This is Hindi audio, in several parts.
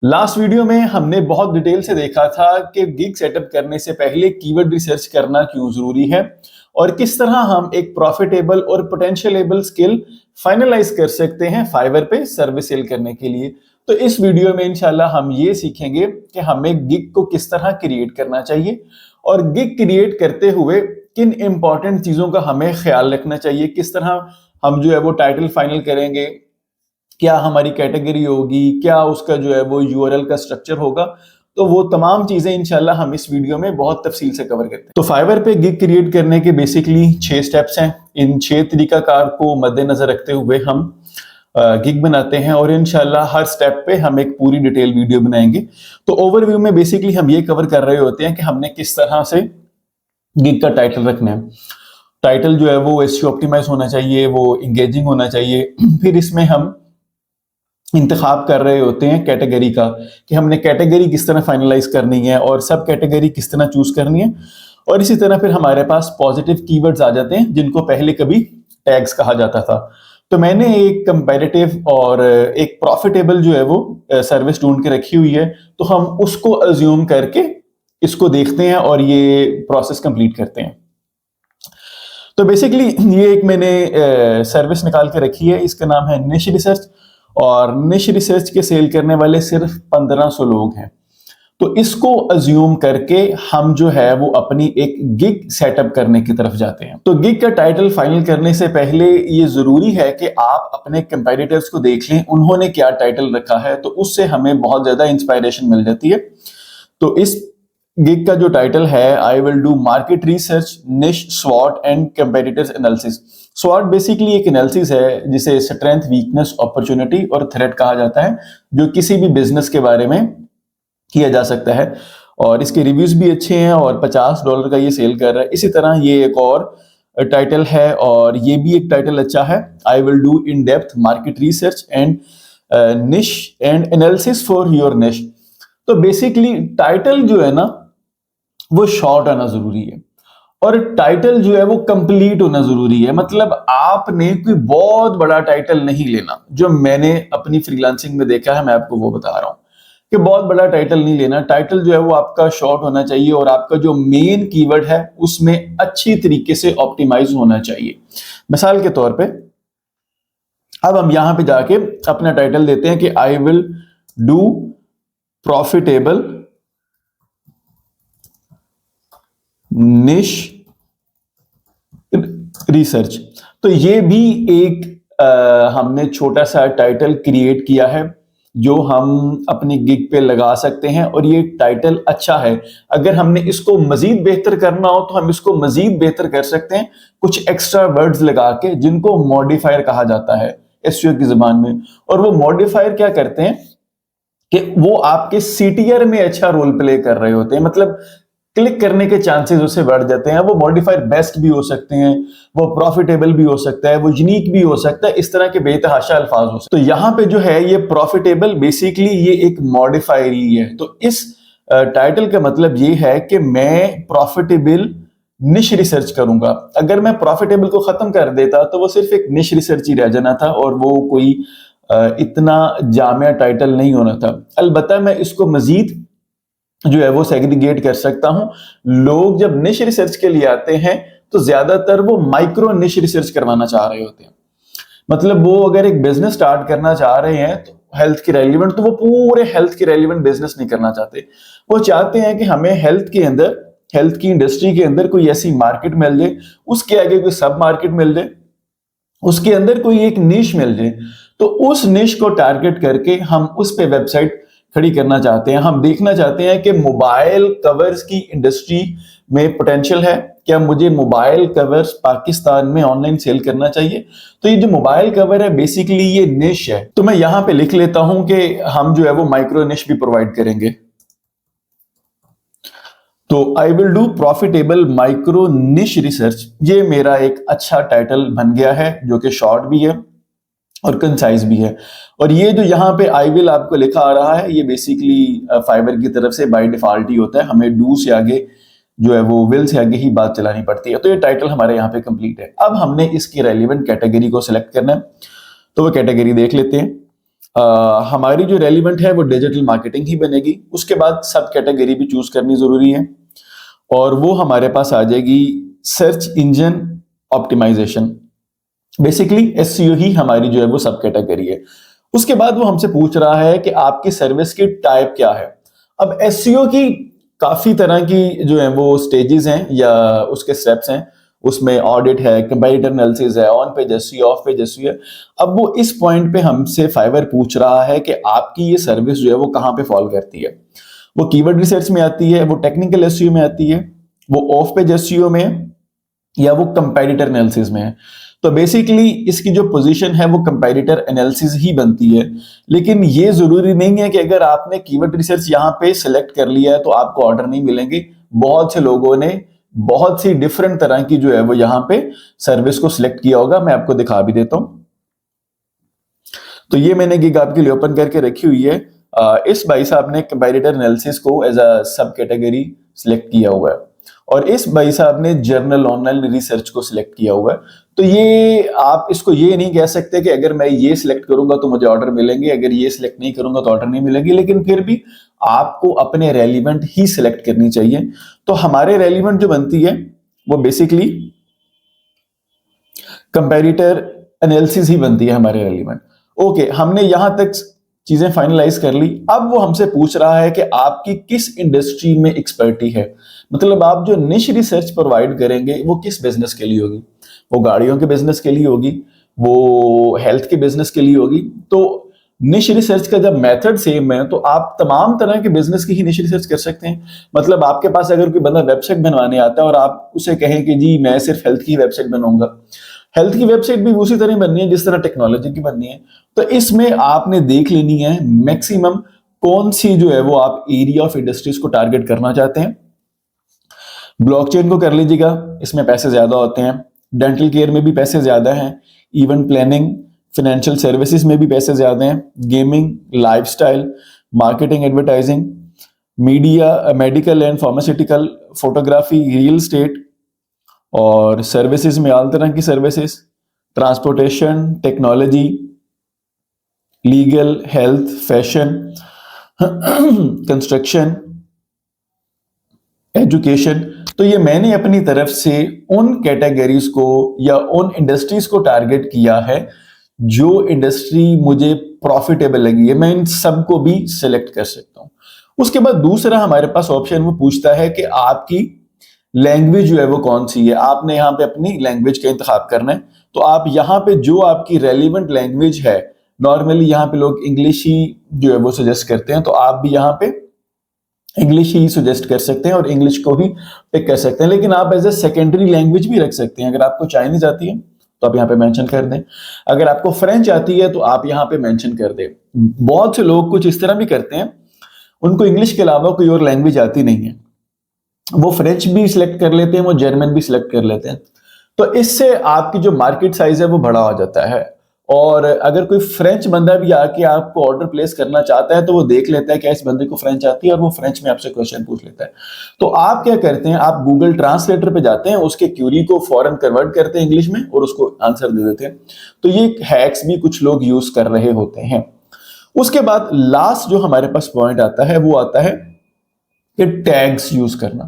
लास्ट वीडियो में हमने बहुत डिटेल से देखा था कि गिग सेटअप करने से पहले कीवर्ड रिसर्च करना क्यों जरूरी है और किस तरह हम एक प्रॉफिटेबल और पोटेंशियलेबल स्किल फाइनलाइज कर सकते हैं फाइवर पे सर्विस सेल करने के लिए। तो इस वीडियो में इंशाल्लाह हम ये सीखेंगे कि हमें गिग को किस तरह क्रिएट करना चाहिए और गिग क्रिएट करते हुए किन इंपॉर्टेंट चीजों का हमें ख्याल रखना चाहिए, किस तरह हम जो है वो टाइटल फाइनल करेंगे, क्या हमारी कैटेगरी होगी, क्या उसका जो है वो यूआरएल का स्ट्रक्चर होगा। तो वो तमाम चीजें इंशाल्लाह हम इस वीडियो में बहुत तफसील से कवर करते हैं। तो फाइवर पे गिग क्रिएट करने के बेसिकली 6 स्टेप्स हैं। इन 6 तरीकाकार को मद्देनजर रखते हुए हम गिग बनाते हैं और इंशाल्लाह हर स्टेप पे हम एक पूरी डिटेल वीडियो बनाएंगे। तो ओवरव्यू में बेसिकली हम ये कवर कर रहे होते हैं कि हमने किस तरह से गिग का टाइटल रखना है। टाइटल जो है वो एसईओ ऑप्टिमाइज होना चाहिए, वो इंगेजिंग होना चाहिए। फिर इसमें हम इंतखाब कर रहे होते हैं कैटेगरी का कि हमने कैटेगरी किस तरह फाइनलाइज करनी है और सब कैटेगरी किस तरह चूज करनी है। और इसी तरह फिर हमारे पास पॉजिटिव कीवर्ड्स आ जाते हैं जिनको पहले कभी टैग्स कहा जाता था। तो मैंने एक कंपैरेटिव और एक प्रॉफिटेबल जो है वो सर्विस ढूंढ के रखी हुई है, तो हम उसको अज्यूम करके इसको देखते हैं और ये प्रोसेस कंप्लीट करते हैं। तो बेसिकली ये एक मैंने सर्विस निकाल के रखी है, इसका नाम है निश रिसर्च और निश रिसर्च के सेल करने वाले सिर्फ 1500 लोग हैं। तो इसको अज्यूम करके हम जो है वो अपनी एक गिग सेटअप करने की तरफ जाते हैं। तो गिग का टाइटल फाइनल करने से पहले ये जरूरी है कि आप अपने कंपेटिटर्स को देख लें उन्होंने क्या टाइटल रखा है, तो उससे हमें बहुत ज्यादा इंस्पायरेशन मिल जाती है। तो इस गिग का जो टाइटल है, I will do market research, निश, स्वॉट एंड कंपेटिटर्स एनालिसिस। स्वॉट बेसिकली एक एनालिसिस है जिसे स्ट्रेंथ, वीकनेस, अपॉर्चुनिटी और थ्रेट कहा जाता है, जो किसी भी बिजनेस के बारे में किया जा सकता है और इसके रिव्यूज भी अच्छे हैं और $50 का ये सेल कर रहा है। इसी तरह ये एक और टाइटल है और ये भी एक टाइटल अच्छा है, I will do in depth market research and निश एंड एनालिसिस फॉर योर निश। तो बेसिकली टाइटल जो है ना वो शॉर्ट आना जरूरी है और टाइटल जो है वो कंप्लीट होना जरूरी है। मतलब आपने कोई बहुत बड़ा टाइटल नहीं लेना, जो मैंने अपनी फ्रीलांसिंग में देखा है, मैं आपको वो बता रहा हूं कि बहुत बड़ा टाइटल नहीं लेना। टाइटल जो है वो आपका शॉर्ट होना चाहिए और आपका जो मेन कीवर्ड है उसमें अच्छी तरीके से ऑप्टिमाइज होना चाहिए। मिसाल के तौर पे अब हम यहां पे जाके अपना टाइटल देते हैं कि आई विल डू प्रॉफिटेबल निश रिसर्च। तो ये भी एक हमने छोटा सा टाइटल क्रिएट किया है जो हम अपनी गिग पे लगा सकते हैं और ये टाइटल अच्छा है। अगर हमने इसको मजीद बेहतर करना हो तो हम इसको मजीद बेहतर कर सकते हैं कुछ एक्स्ट्रा वर्ड्स लगा के, जिनको मॉडिफायर कहा जाता है एसईओ की जुबान में। और वो मॉडिफायर क्या करते हैं कि वो आपके सीटीआर में अच्छा रोल प्ले कर रहे होते हैं, मतलब क्लिक करने के चांसेस उससे बढ़ जाते हैं। वो मॉडिफायर बेस्ट भी हो सकते हैं, वो प्रॉफिटेबल भी हो सकता है, वो यूनिक भी हो सकता है, इस तरह के बेतहाशा अल्फाज हो सकते हैं। तो यहां पे जो है ये प्रॉफिटेबल बेसिकली ये एक मॉडिफायर ही है। तो इस टाइटल का मतलब ये है कि मैं प्रॉफिटेबल निश रिसर्च करूंगा। अगर मैं प्रॉफिटेबल को खत्म कर देता तो वो सिर्फ एक निश रिसर्च ही रह जाना था और वो कोई इतना जामिया टाइटल नहीं होना था। अलबत्ता मैं इसको मजीद जो है वो सेग्रीगेट कर सकता हूं। लोग जब निश रिसर्च के लिए आते हैं तो ज्यादातर वो माइक्रो निश रिसर्च करवाना चाह रहे होते हैं। मतलब वो अगर एक बिजनेस स्टार्ट करना चाह रहे हैं तो हेल्थ के रेलिवेंट, तो वो पूरे हेल्थ के रेलिवेंट बिजनेस नहीं करना चाहते। वो चाहते हैं कि हमें हेल्थ के अंदर, हेल्थ की इंडस्ट्री के अंदर कोई ऐसी मार्केट मिल जाए, उसके आगे कोई सब मार्केट मिल जाए, उसके अंदर कोई एक निश मिल जाए। तो उस निश को टारगेट करके हम उस पे वेबसाइट खड़ी करना चाहते हैं। हम देखना चाहते हैं कि मोबाइल कवर्स की इंडस्ट्री में पोटेंशियल है, क्या मुझे मोबाइल कवर्स पाकिस्तान में ऑनलाइन सेल करना चाहिए। तो ये जो मोबाइल कवर है बेसिकली ये निश है। तो मैं यहां पे लिख लेता हूं कि हम जो है वो माइक्रो निश भी प्रोवाइड करेंगे। तो I will do profitable micro निश रिसर्च, ये मेरा एक अच्छा टाइटल बन गया है जो कि शॉर्ट भी है और कंसाइज भी है। और ये जो यहाँ पे आई विल आपको लिखा आ रहा है ये बेसिकली फाइबर की तरफ से बाय डिफॉल्ट ही होता है, हमें डू से आगे जो है वो विल से आगे ही बात चलानी पड़ती है। तो ये टाइटल हमारे यहाँ पे कंप्लीट है। अब हमने इसकी रेलिवेंट कैटेगरी को सिलेक्ट करना है, तो वो कैटेगरी देख लेते हैं। हमारी जो रेलिवेंट है वो डिजिटल मार्केटिंग ही बनेगी। उसके बाद सब कैटेगरी भी चूज करनी जरूरी है, और वो हमारे पास आ जाएगी search engine optimisation. Basically SEO ही हमारी जो है वो सब कैटेगरी है। उसके बाद वो हमसे पूछ रहा है कि आपकी सर्विस की टाइप क्या है। अब एसईओ की काफी तरह की जो है वो स्टेजेस हैं या उसके स्टेप्स हैं। उसमें ऑडिट है, कंपैरेटर एनालिसिस है, on page SEO, of page SEO है। अब वो इस पॉइंट पे हमसे फाइवर पूछ रहा है कि आपकी ये सर्विस जो है वो कहाँ पे फॉल करती है। वो कीवर्ड रिसर्च में आती है, वो टेक्निकल एसईओ में आती है, वो ऑफ पेज एसईओ में है, या वो कंपैरेटर एनालिसिस में है। तो बेसिकली इसकी जो पोजीशन है वो कंपैरेटर एनालिसिस ही बनती है। लेकिन ये जरूरी नहीं है कि अगर आपने कीवर्ड रिसर्च यहाँ पे सिलेक्ट कर लिया है तो आपको ऑर्डर नहीं मिलेंगे। बहुत से लोगों ने बहुत सी डिफरेंट तरह की जो है वो यहाँ पे सर्विस को सिलेक्ट किया होगा। मैं आपको दिखा भी देता हूं। तो ये मैंने गिग आपके लिए ओपन करके रखी हुई है। इस भाई साहब ने कंपैरेटर एनालिसिस को एज अ सब कैटेगरी सिलेक्ट किया हुआ है, और इस भाई साहब ने जर्नल ऑनलाइन रिसर्च को सिलेक्ट किया हुआ है। तो ये आप इसको ये नहीं कह सकते कि अगर मैं ये सिलेक्ट करूंगा तो मुझे ऑर्डर मिलेंगे, अगर ये सिलेक्ट नहीं करूंगा तो ऑर्डर नहीं मिलेंगे। लेकिन फिर भी आपको अपने रेलिवेंट ही सिलेक्ट करनी चाहिए। तो हमारे रेलिवेंट जो बनती है वो बेसिकली कंपैरेटर एनालिसिस ही बनती है हमारे रेलिवेंट। ओके, हमने यहां तक चीजें फाइनलाइज कर ली। अब वो हमसे पूछ रहा है कि आपकी किस इंडस्ट्री में एक्सपर्टी है। मतलब आप जो निश रिसर्च प्रोवाइड करेंगे वो किस बिजनेस के लिए होगी। वो गाड़ियों के बिजनेस के लिए होगी, वो हेल्थ के बिजनेस के लिए होगी। तो निश रिसर्च का जब मेथड सेम है तो आप तमाम तरह के बिजनेस की ही निश रिसर्च कर सकते हैं। मतलब आपके पास अगर कोई बंदा वेबसाइट बनवाने आता है और आप उसे कहें कि जी मैं सिर्फ हेल्थ की वेबसाइट बनाऊंगा, हेल्थ की वेबसाइट भी उसी तरह बननी है जिस तरह टेक्नोलॉजी की बननी है। तो इसमें आपने देख लेनी है मैक्सिमम कौन सी जो है वो आप एरिया ऑफ इंडस्ट्रीज को टारगेट करना चाहते हैं। ब्लॉकचेन को कर लीजिएगा, इसमें पैसे ज्यादा होते हैं। डेंटल केयर में भी पैसे ज्यादा हैं। इवेंट प्लानिंग, फाइनेंशियल सर्विसेज में भी पैसे ज्यादा हैं। Gaming, lifestyle, marketing, advertising, media, medical and pharmaceutical, photography, real estate, और सर्विसेज में all तरह की services, transportation, technology, legal, health, fashion, construction, education. तो ये मैंने अपनी तरफ से उन कैटेगरीज को या उन इंडस्ट्रीज को टारगेट किया है जो इंडस्ट्री मुझे प्रॉफिटेबल लगी है। मैं इन सब को भी सिलेक्ट कर सकता हूं। उसके बाद दूसरा हमारे पास ऑप्शन वो पूछता है कि आपकी लैंग्वेज जो है वो कौन सी है। आपने यहाँ पे अपनी लैंग्वेज का इंतखाब करना है। तो आप यहाँ पे जो आपकी रेलिवेंट लैंग्वेज है, नॉर्मली यहाँ पे लोग इंग्लिश ही जो है वो सजेस्ट करते हैं, तो आप भी यहाँ पे इंग्लिश ही सजेस्ट कर सकते हैं और इंग्लिश को ही पिक कर सकते हैं। लेकिन आप एज ए सेकेंडरी लैंग्वेज भी रख सकते हैं। अगर आपको चाइनीज आती है तो आप यहाँ पे मेंशन कर दें। अगर आपको फ्रेंच आती है तो आप यहाँ पे मेंशन कर दें। बहुत से लोग कुछ इस तरह भी करते हैं, उनको इंग्लिश के अलावा कोई और लैंग्वेज आती नहीं है, वो फ्रेंच भी सिलेक्ट कर लेते हैं, वो जर्मन भी सिलेक्ट कर लेते हैं। तो इससे आपकी जो मार्केट साइज है वो बड़ा हो जाता है। और अगर कोई फ्रेंच बंदा भी आके आपको ऑर्डर प्लेस करना चाहता है तो वो देख लेता है कि इस बंदे को फ्रेंच आती है और वो फ्रेंच में आपसे क्वेश्चन पूछ लेता है। तो आप क्या करते हैं, आप गूगल ट्रांसलेटर पे जाते हैं, उसके क्यूरी को फौरन कन्वर्ट करते हैं इंग्लिश में और उसको आंसर दे देते हैं। तो ये हैक्स भी कुछ लोग यूज कर रहे होते हैं। उसके बाद लास्ट जो हमारे पास पॉइंट आता है वो आता है कि टैग्स यूज करना।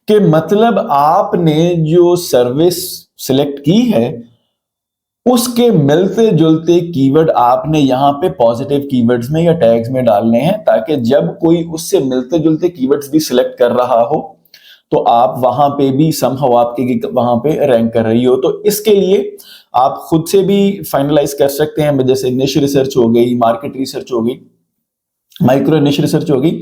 कि मतलब आपने जो सर्विस सिलेक्ट की है उसके मिलते जुलते कीवर्ड आपने यहां पे पॉजिटिव कीवर्ड्स में या टैग्स में डालने हैं, ताकि जब कोई उससे मिलते जुलते कीवर्ड्स भी सिलेक्ट कर रहा हो तो आप वहां पे भी समहाउ आपके वहां पे रैंक कर रही हो। तो इसके लिए आप खुद से भी फाइनलाइज कर सकते हैं, जैसे निश रिसर्च हो गई, मार्केट रिसर्च हो गई, माइक्रो निश रिसर्च होगी,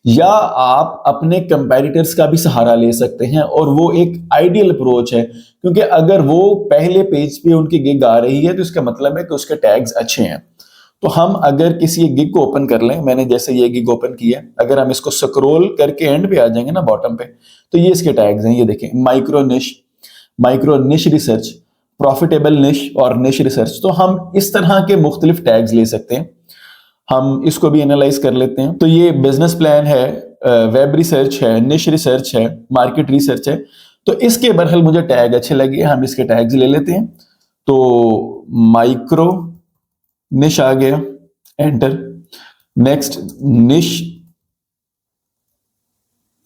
या आप अपने कंपैरेटर्स का भी सहारा ले सकते हैं। और वो एक आइडियल अप्रोच है, क्योंकि अगर वो पहले पेज पे उनकी गिग आ रही है तो इसका मतलब है कि उसके टैग्स अच्छे हैं। तो हम अगर किसी एक गिग को ओपन कर लें, मैंने जैसे ये गिग ओपन की है, अगर हम इसको स्क्रॉल करके एंड पे आ जाएंगे ना बॉटम पे, तो ये इसके टैग्स हैं। ये देखें, माइक्रो निश रिसर्च, प्रॉफिटेबल निश और निश रिसर्च। तो हम इस तरह के मुख्तलिफ टैग्स ले सकते हैं। हम इसको भी एनालाइज कर लेते हैं। तो ये बिजनेस प्लान है, वेब रिसर्च है, निश रिसर्च है, मार्केट रिसर्च है। तो इसके बरहल मुझे टैग अच्छे लगे, हम इसके टैग्स ले लेते हैं। तो माइक्रो निश आ गया, एंटर। नेक्स्ट निश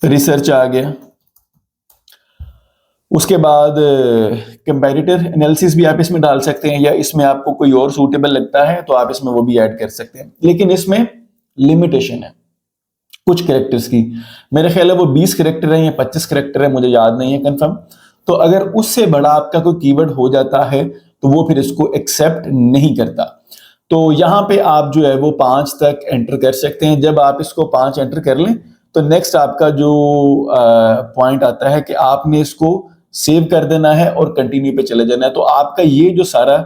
रिसर्च आ गया। उसके बाद कंपैरेटर एनालिसिस भी आप इसमें डाल सकते हैं, या इसमें आपको कोई और सूटेबल लगता है तो आप इसमें वो भी ऐड कर सकते हैं। लेकिन इसमें लिमिटेशन है कुछ कैरेक्टर्स की। मेरे ख्याल है वो 20 कैरेक्टर है या 25 कैरेक्टर है, मुझे याद नहीं है कंफर्म। तो अगर उससे बड़ा आपका कोई कीवर्ड हो जाता है तो वो फिर इसको एक्सेप्ट नहीं करता। तो यहां पे आप जो है वो 5 तक एंटर कर सकते हैं। जब आप इसको 5 एंटर कर लें तो नेक्स्ट आपका जो पॉइंट आता है कि आपने इसको सेव कर देना है और कंटिन्यू पे चले जाना है। तो आपका ये जो सारा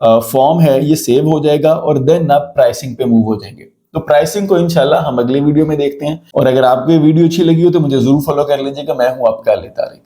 फॉर्म है ये सेव हो जाएगा और देन आप प्राइसिंग पे मूव हो जाएंगे। तो प्राइसिंग को इंशाल्लाह हम अगले वीडियो में देखते हैं। और अगर आपको ये वीडियो अच्छी लगी हो तो मुझे जरूर फॉलो कर लीजिएगा। मैं हूं आपका अली तारिक।